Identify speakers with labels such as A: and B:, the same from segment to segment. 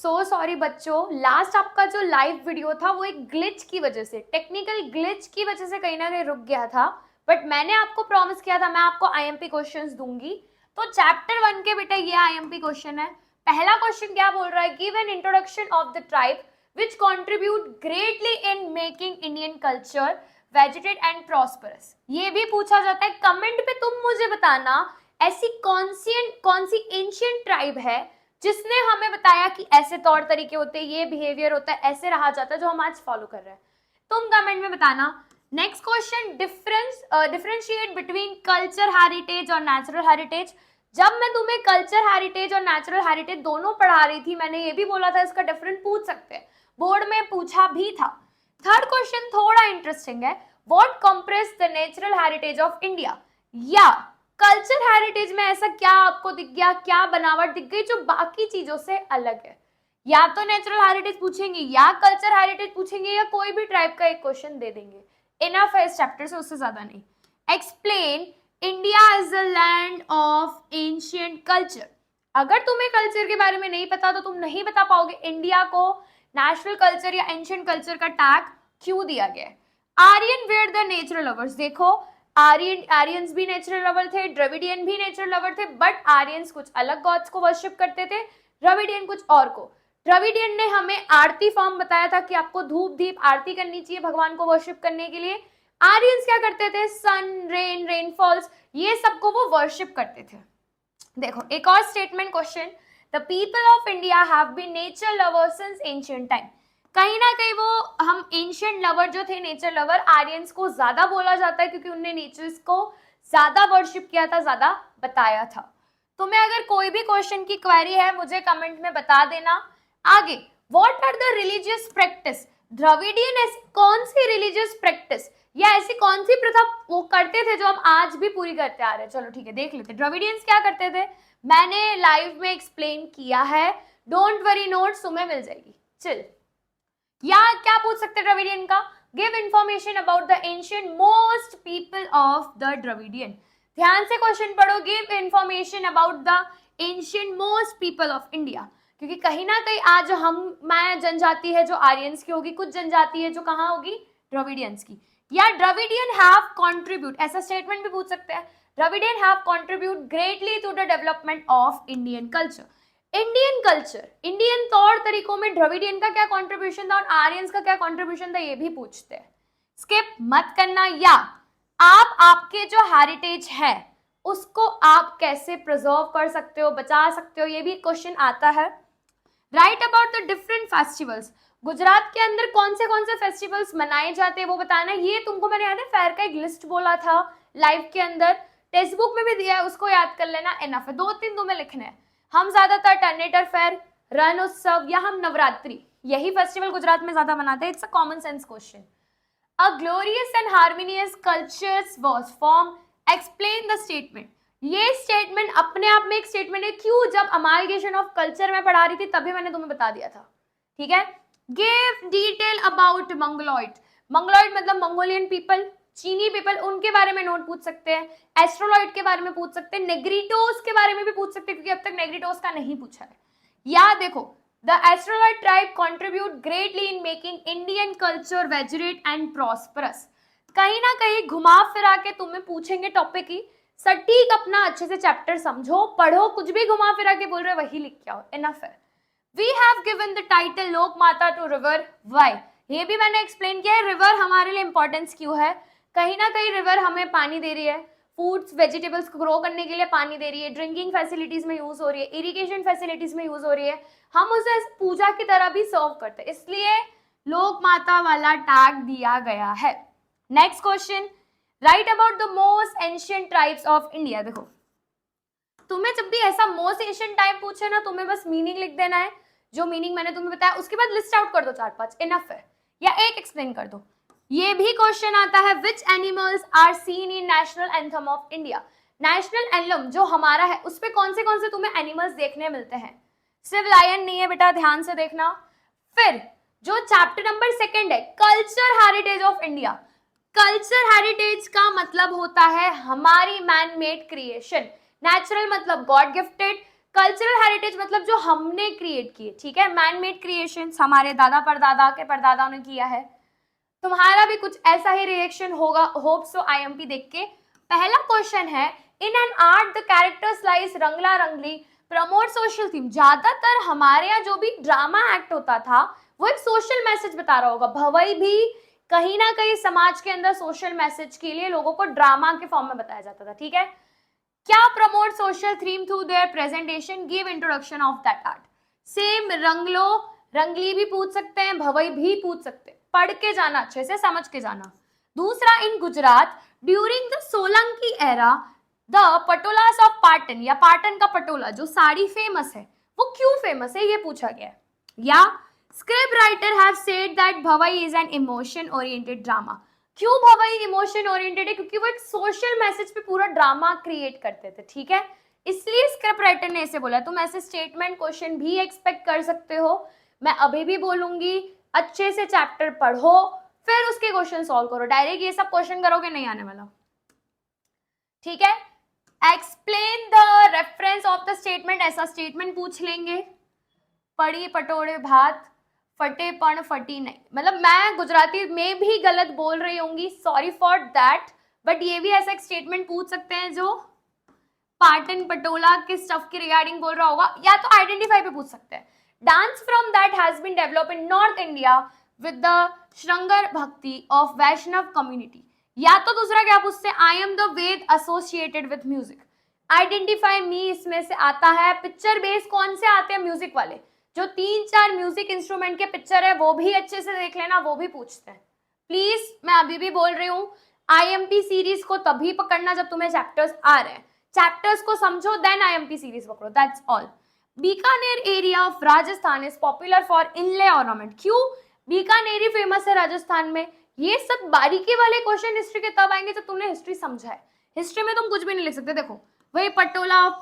A: So sorry बच्चों, last आपका जो लाइव वीडियो था वो एक ग्लिच की वजह से, टेक्निकल ग्लिच की वजह से कहीं ना कहीं रुक गया था। बट मैंने आपको प्रॉमिस किया था मैं आपको आईएमपी क्वेश्चंस दूंगी। तो चैप्टर 1 के बेटा ये आईएमपी क्वेश्चन है। पहला क्वेश्चन क्या बोल रहा है, give an introduction of the tribe which contribute greatly in making Indian culture vegetate and prosperous. ये भी पूछा जाता है। कमेंट पे तुम मुझे बताना ऐसी कौन सी एंशिएंट ट्राइब है जिसने हमें बताया कि ऐसे तौर तरीके होते हैं, ये बिहेवियर होता है, ऐसे रहा जाता है जो हम आज फॉलो कर रहे हैं। तुम कमेंट में बताना। Next question, differentiate between culture heritage और नेचुरल हेरिटेज। जब मैं तुम्हें कल्चर हेरिटेज और नेचुरल हेरिटेज दोनों पढ़ा रही थी, मैंने ये भी बोला था इसका डिफरेंस पूछ सकते हैं, बोर्ड में पूछा भी था। थर्ड क्वेश्चन थोड़ा इंटरेस्टिंग है, what compress the natural heritage of India, या कल्चर हेरिटेज में ऐसा क्या आपको दिख गया, क्या बनावट दिख गई जो बाकी चीजों से अलग है। या तो नेचुरल हेरिटेज पूछेंगे या कल्चर हेरिटेज पूछेंगे या कोई भी ट्राइब का एक क्वेश्चन दे देंगे। इनफ है इस चैप्टर से, उससे ज्यादा नहीं। Explain India is the land of ancient culture. अगर तुम्हें कल्चर के बारे में नहीं पता तो तुम नहीं बता पाओगे इंडिया को नेशनल कल्चर या एंशिएंट कल्चर का टैग क्यों दिया गया है। Aryan were the natural lovers. देखो आर्यंस भी नेचुरल लवर थे, द्रविडियन भी नेचुरल लवर थे, बट आर्यंस कुछ अलग गॉड्स को वर्शिप करते थे, द्रविडियन कुछ और को। द्रविडियन ने हमें आरती फॉर्म बताया था कि आपको धूप दीप आरती करनी चाहिए भगवान को वर्शिप करने के लिए। आर्यंस क्या करते थे, सन, रेन, रेनफॉल्स, ये सबको वो वर्शिप करते थे। देखो एक और statement question, the people of India have been nature lovers since ancient time. कहीं ना कहीं वो हम एंशिएंट लवर जो थे, नेचर लवर, आर्यंस को ज्यादा बोला जाता है क्योंकि उनने नेचर्स को ज्यादा वर्शिप किया था, ज्यादा बताया था। तुम्हें अगर कोई भी क्वेश्चन की क्वेरी है मुझे कमेंट में बता देना। आगे, what are the religious practice, Dravidian ऐसी कौन सी रिलीजियस प्रैक्टिस या ऐसी कौन सी प्रथा वो करते थे जो हम आज भी पूरी करते आ रहे हैं। चलो ठीक है, देख लेते। द्रविडियंस क्या करते थे मैंने लाइव में एक्सप्लेन किया है, डोंट वरी, नोट्स तुम्हें मिल जाएगी। चल, या क्या पूछ सकते द्रविडियन का, give information about the ancient most people of the Dravidian. ध्यान से क्वेश्चन पढ़ो, give information about the ancient most people of India, क्योंकि कहीं ना कहीं आज मैं जनजाति है जो आर्यंस की होगी, कुछ जनजाति है जो कहाँ होगी, द्रविडियंस की। या द्रविडियन हैव कॉन्ट्रीब्यूट, ऐसा स्टेटमेंट भी पूछ सकते हैं, Dravidian have contribute greatly to the development of Indian culture. Indian culture, Indian तौर तरीकों में द्रविडियन का क्या कॉन्ट्रीब्यूशन था और आर्यंस का क्या कॉन्ट्रीब्यूशन था, ये भी पूछते हैं। स्किप मत करना। या आप आपके जो हेरिटेज है उसको आप कैसे प्रिजर्व कर सकते हो, बचा सकते हो, ये भी क्वेश्चन आता है। Right about the different festivals, Gujarat के अंदर कौन से फेस्टिवल्स मनाए जाते हैं वो बताना। ये तुमको मैंने याद है फेयर का एक लिस्ट बोला था लाइव के अंदर, टेक्स्ट बुक में भी दिया है, उसको याद कर लेना, इनफ है। 2-3 तुम्हें लिखने हैं। हम ज्यादातर टर्नेटर फेयर, रण उत्सव या हम नवरात्रि, यही फेस्टिवल गुजरात में ज्यादा मनाते हैं। It's a common sense question. A glorious and harmonious cultures was form, explain the statement. ये स्टेटमेंट अपने आप में एक स्टेटमेंट है। क्यों, जब अमालगेशन ऑफ कल्चर में पढ़ा रही थी तभी मैंने तुम्हें बता दिया था। ठीक है, give detail about Mongoloid. Mongoloid मतलब मंगोलियन पीपल, चीनी पीपल, उनके बारे में नोट पूछ सकते हैं। एस्ट्रोलॉइड के बारे में पूछ सकते हैं, नेग्रिटोस के बारे में भी पूछ सकते हैं क्योंकि अब तक नेग्रिटोस का नहीं पूछा है। या देखो, the Australoid tribe contribute greatly in making Indian culture vegetate and prosperous. कहीं ना कहीं घुमा फिरा के तुम्हें पूछेंगे टॉपिक की, सटीक अपना अच्छे से चैप्टर समझो, पढ़ो, कुछ भी घुमा फिरा के बोल रहे वही लिख के आओ, इनफ है। We have given the title लोक माता टू रिवर, व्हाई, ये भी मैंने एक्सप्लेन किया है। रिवर हमारे लिए इंपॉर्टेंस क्यों है, कहीं ना कहीं रिवर हमें पानी दे रही है, फूड्स वेजिटेबल्स को ग्रो करने के लिए पानी दे रही है, ड्रिंकिंग फैसिलिटीज में यूज हो रही है, इरिगेशन फैसिलिटीज में यूज हो रही है, हम उसे पूजा की तरह भी सर्व करते हैं, इसलिए लोक माता वाला टैग दिया गया है। Next question, right about the most ancient tribes of India. देखो तुम्हें जब भी ऐसा मोस्ट एंशिएंट टाइप पूछे ना, तुम्हें बस मीनिंग लिख देना है, जो मीनिंग मैंने तुम्हें बताया, उसके बाद लिस्ट आउट कर दो 4-5, इनफ है, या एक एक्सप्लेन कर दो। ये भी क्वेश्चन आता है, which animals are seen in national anthem of India. National anthem जो हमारा है उस पे कौन से तुम्हें एनिमल्स देखने मिलते हैं, सिर्फ लायन नहीं है बेटा, ध्यान से देखना। फिर जो चैप्टर नंबर 2 है, culture heritage of India. Culture heritage का मतलब होता है हमारी मैन मेड क्रिएशन, नेचुरल मतलब गॉड गिफ्टेड, कल्चरल हेरिटेज मतलब जो हमने क्रिएट किए, ठीक है, मैन मेड क्रिएशंस हमारे दादा परदादा के परदादाओं ने किया है। तुम्हारा भी कुछ ऐसा ही रिएक्शन होगा, होप सो आईएमपी देख के। पहला क्वेश्चन है, in an art the characters lies Rangla Rangli promote social theme. ज्यादातर हमारे यहाँ जो भी ड्रामा एक्ट होता था वो एक सोशल मैसेज बता रहा होगा। भवई भी कहीं ना कहीं समाज के अंदर सोशल मैसेज के लिए लोगों को ड्रामा के फॉर्म में बताया जाता था, ठीक है। क्या promote social theme through their presentation, give introduction of that art. Same Ranglo Rangli भी पूछ सकते हैं, भवई भी पूछ सकते हैं, पढ़ के जाना, अच्छे से समझ के जाना। दूसरा, in Gujarat during the Solanki era the patolas of Patan, या पाटन का पटोला जो साड़ी फेमस है वो क्यों फेमस है, ये पूछा गया है। या script writer have said that Bhavai is an emotion oriented drama. क्यों भवई इमोशन ओरिएंटेड है, क्योंकि वो एक सोशल मैसेज पे पूरा ड्रामा क्रिएट करते थे, ठीक है, इसलिए स्क्रिप्ट राइटर ने ऐसे बोला। तुम ऐसे स्टेटमेंट क्वेश्चन भी एक्सपेक्ट कर सकते हो। मैं अभी भी बोलूंगी, अच्छे से चैप्टर पढ़ो, फिर उसके क्वेश्चन सॉल्व करो। डायरेक्ट ये सब क्वेश्चन करोगे नहीं आने वाला, ठीक है। Explain the reference of the statement, ऐसा स्टेटमेंट पूछ लेंगे। पड़ी पटोड़े भात फटे पण फटी नहीं, मतलब मैं गुजराती में भी गलत बोल रही होंगी, सॉरी फॉर दैट, बट ये भी ऐसा एक स्टेटमेंट पूछ सकते हैं जो पाटन पटोला के स्टफ के रिगार्डिंग बोल रहा होगा, या तो आइडेंटिफाई पे पूछ सकते हैं। Dance from that has been develop in north India with the shringar bhakti of Vaishnav community. या तो दूसरा क्या पूछते हैं, I am the Veda associated with music. Identify me इसमें से आता है। पिक्चर बेस कौन से आते हैं, म्यूजिक वाले, जो 3-4 म्यूजिक इंस्ट्रूमेंट के पिक्चर है वो भी अच्छे से देख लेना, वो भी पूछते हैं। प्लीज मैं अभी भी बोल रही हूँ, आईएमपी सीरीज को तभी पकड़ना जब तुम्हें चैप्टर्स आ रहे हैं, चैप्टर्स को समझो देन आईएमपी सीरीज पकड़ो, that's all. Bikaner area of Rajasthan is popular for inlay ornament. क्यों बीकानेरी फेमस है राजस्थान में? ये सब बारीकी वाले क्वेश्चन हिस्ट्री के तब आएंगे जब तुमने हिस्ट्री समझा है। हिस्ट्री में तुम कुछ भी नहीं लिख सकते। देखो वही पटोला ऑफ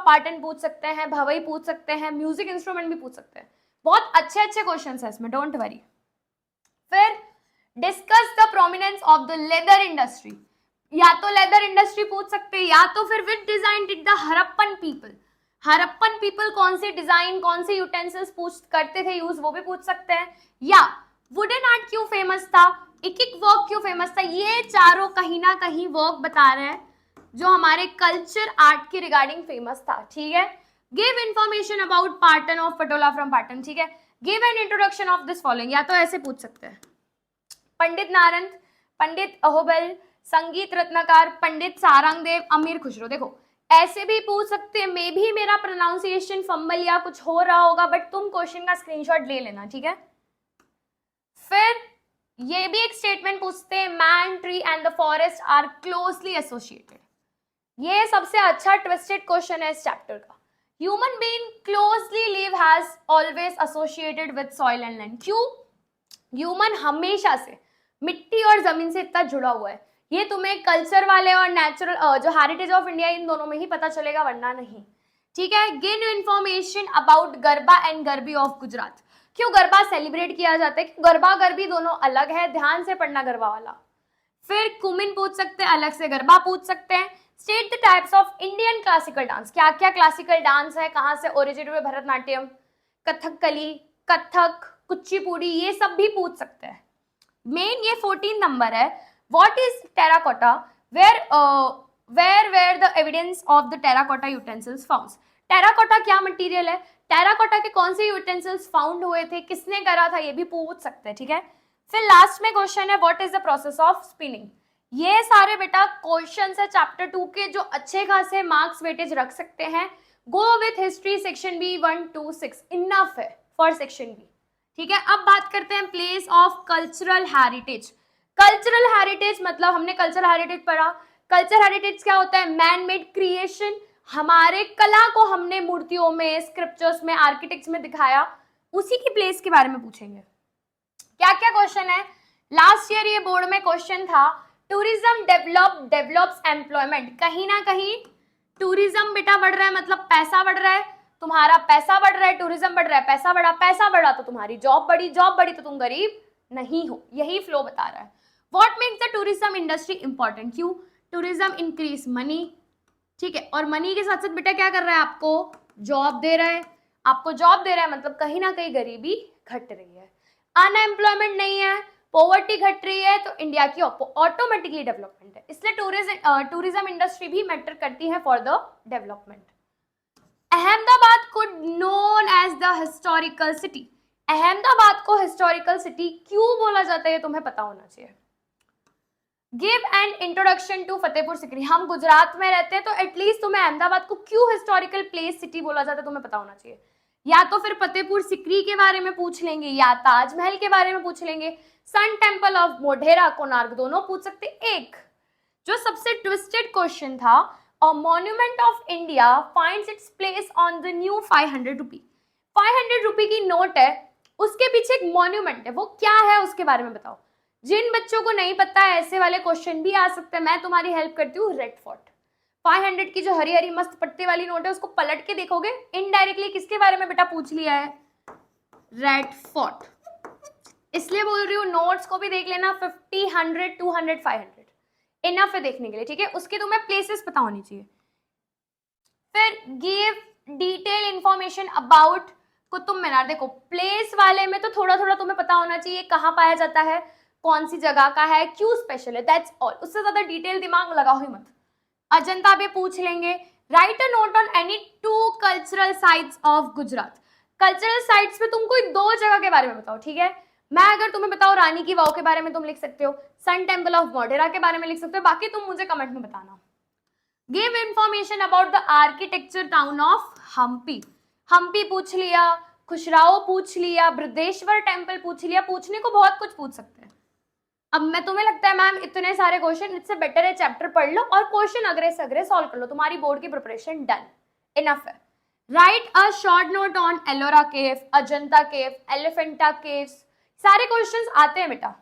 A: पाटन पूछ सकते हैं, भवई पूछ सकते हैं, म्यूजिक इंस्ट्रूमेंट भी पूछ सकते हैं। बहुत अच्छे अच्छे क्वेश्चन है इसमें, डोंट वरी। फिर discuss the prominence of the leather industry. या तो लेदर इंडस्ट्री पूछ सकते हैं, या तो फिर which design did the Harappan people. Harappan people कौन से डिजाइन, कौन से यूटेंसिल्स करते थे यूज, वो भी पूछ सकते हैं। या वुडन आर्ट क्यों फेमस था, एक वर्क क्यों फेमस था। ये चारों कहीं ना कहीं वर्क बता रहे हैं जो हमारे कल्चर आर्ट के रिगार्डिंग फेमस था, ठीक है। Give information about Patan of Patola from Patan, ठीक है। Give an introduction of this following, या तो ऐसे पूछ सकते हैं, पंडित नारंग, पंडित अहोबल, संगीत रत्नाकर, पंडित सारंगदेव, अमीर खुसरो। देखो ऐसे भी पूछ सकते हैं, मे भी मेरा प्रोनाउंसिएशन फंबल या कुछ हो रहा होगा, बट तुम क्वेश्चन का स्क्रीनशॉट ले लेना, ठीक है। फिर ये भी एक स्टेटमेंट पूछते हैं, man, tree and the forest are closely associated. ये सबसे अच्छा ट्विस्टेड क्वेश्चन है इस चैप्टर का। Human being closely live has always associated with soil and land. क्यों? ह्यूमन हमेशा से मिट्टी और जमीन से इतना जुड़ा हुआ है। ये तुम्हें कल्चर वाले और नेचुरल जो हेरिटेज ऑफ इंडिया इन दोनों में ही पता चलेगा, वरना नहीं, ठीक है। Give information about garba and garbi of Gujarat. क्यों गरबा सेलिब्रेट किया जाता है? गरबा गरबी दोनों अलग है, ध्यान से पढ़ना गरबा वाला। फिर कुमिन पूछ सकते हैं, अलग से गरबा पूछ सकते हैं। State the types of Indian classical dance. क्या क्या क्लासिकल डांस है, कहाँ से ओरिजिनेट हुए, भरतनाट्यम, कथकली, कथक, कुचिपुड़ी, ये सब भी पूछ सकते हैं। मेन ये 14 नंबर है, what is terracotta, where the evidence of the terracotta utensils found. Terracotta क्या मटेरियल है, टेराकोटा के कौन से यूटेंसिल्स फाउंड हुए थे, किसने करा था, ये भी पूछ सकते हैं, ठीक है। फिर लास्ट में क्वेश्चन है, what is the process of spinning. ये सारे बेटा क्वेश्चन है चैप्टर 2 के जो अच्छे खासे मार्क्स वेटेज रख सकते हैं। Go with history section B 1 to 6 enough है फॉर सेक्शन बी, ठीक है। अब बात करते हैं place of cultural heritage. Cultural heritage मतलब हमने कल्चरल हेरिटेज पढ़ा। कल्चरल हेरिटेज क्या होता है? Man made creation. हमारे कला को हमने मूर्तियों में, स्क्रिप्चर्स में, आर्किटेक्ट्स में दिखाया, उसी की प्लेस के बारे में पूछेंगे। क्या क्या क्वेश्चन है? लास्ट ईयर ये बोर्ड में क्वेश्चन था, टूरिज्म डेवलप्स एम्प्लॉयमेंट। कहीं ना कहीं टूरिज्म बेटा बढ़ रहा है, मतलब पैसा बढ़ रहा है, तुम्हारा पैसा बढ़ रहा है, टूरिज्म बढ़ रहा है, पैसा बढ़ा तो तुम्हारी जॉब बढ़ी तो तुम गरीब नहीं हो, यही फ्लो बता रहा है। What makes the tourism industry important? क्यों? टूरिज्म इंक्रीज मनी, ठीक है। और मनी के साथ साथ बेटा क्या कर रहा है आपको? जॉब दे रहा है, आपको जॉब दे रहा है मतलब कहीं ना कहीं गरीबी घट रही है। अनएम्प्लॉयमेंट नहीं है, पॉवर्टी घट रही है, तो इंडिया की ऑटोमेटिकली डेवलपमेंट है। इसलिए टूरिज्म इंडस्ट्री भी मैटर करती है for the development. Ahmedabad could known as the historical city. Ahmedabad को हिस्टोरिकल सिटी क्यों बोला जाता है ये तुम्हें पता होना चाहिए। Give an introduction to Fatehpur Sikri. हम गुजरात में रहते हैं तो एटलीस्ट तुम्हें अहमदाबाद को क्यों हिस्टोरिकल प्लेस सिटी बोला जाता है तुम्हें पता होना चाहिए। या तो फिर फतेहपुर सिकरी के बारे में पूछ लेंगे, या ताजमहल के बारे में पूछ लेंगे, sun temple of Modhera, Konark, दोनों पूछ सकते। एक जो सबसे ट्विस्टेड क्वेश्चन था, a monument of India finds its place on the new 500 rupee. 500 rupee की नोट है, उसके पीछे एक मॉन्यूमेंट है, वो क्या है उसके बारे में बताओ। जिन बच्चों को नहीं पता है ऐसे वाले क्वेश्चन भी आ सकते हैं, मैं तुम्हारी हेल्प करती हूँ। रेड फोर्ट 500 की जो हरी हरी मस्त पत्ते वाली नोट है उसको पलट के देखोगे, इनडायरेक्टली किसके बारे में बेटा पूछ लिया है, रेड फोर्ट। इसलिए बोल रही हूँ नोट्स को भी देख लेना, 50, 100, 200, 500 इनफ है देखने के लिए, ठीक है। उसकी तुम्हें प्लेसेस पता होनी चाहिए। फिर give detail information about Qutub Minar. देखो प्लेस वाले में तो थोड़ा थोड़ा तुम्हें पता होना चाहिए, कहाँ पाया जाता है, कौन सी जगह का है, क्यों स्पेशल है, दैट्स ऑल। उससे ज्यादा डिटेल दिमाग लगाओ ही मत। अजंता भी पूछ लेंगे। Right a note on any 2 cultural sites of Gujarat. Cultural sites पे तुम कोई 2 जगह के बारे में बताओ, ठीक है। मैं अगर तुम्हें बताऊं रानी की वाव के बारे में तुम लिख सकते हो, सन टेम्पल ऑफ मोढेरा के बारे में लिख सकते हो, बाकी तुम मुझे कमेंट में बताना। Give information about the architecture town of Hampi. Hampi पूछ लिया, खुशराहो पूछ लिया, बृहदेश्वर टेम्पल पूछ लिया, पूछने को बहुत कुछ पूछ सकते हैं। अब मैं तुम्हें लगता है मैम इतने सारे क्वेश्चन, इससे बेटर है चैप्टर पढ़ लो और क्वेश्चन अगले से अगले सॉल्व कर लो, तुम्हारी बोर्ड की प्रिपरेशन डन, इनफ है। Right a short note on Ellora cave, Ajanta cave, Elephanta caves, सारे क्वेश्चंस आते हैं बेटा,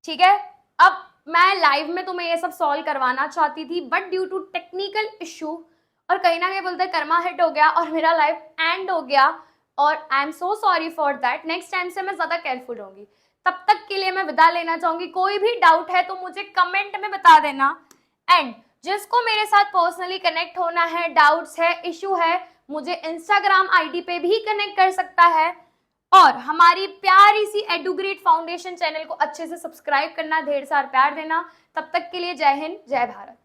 A: ठीक है। अब मैं लाइव में तुम्हें ये सब सॉल्व करवाना चाहती थी, but due to technical issue और कहीं ना कहीं बोलते कर्मा हिट हो गया और मेरा लाइव एंड हो गया, और I am so sorry for that. Next time से मैं ज्यादा केयरफुल होंगी। तब तक के लिए मैं विदा लेना चाहूंगी। कोई भी डाउट है तो मुझे कमेंट में बता देना, एंड जिसको मेरे साथ पर्सनली कनेक्ट होना है, डाउट्स है, इशू है, मुझे इंस्टाग्राम आईडी पे भी कनेक्ट कर सकता है। और हमारी प्यारी सी एडुग्रेड फाउंडेशन चैनल को अच्छे से सब्सक्राइब करना, ढेर सारा प्यार देना। तब तक के लिए जय हिंद, जय भारत।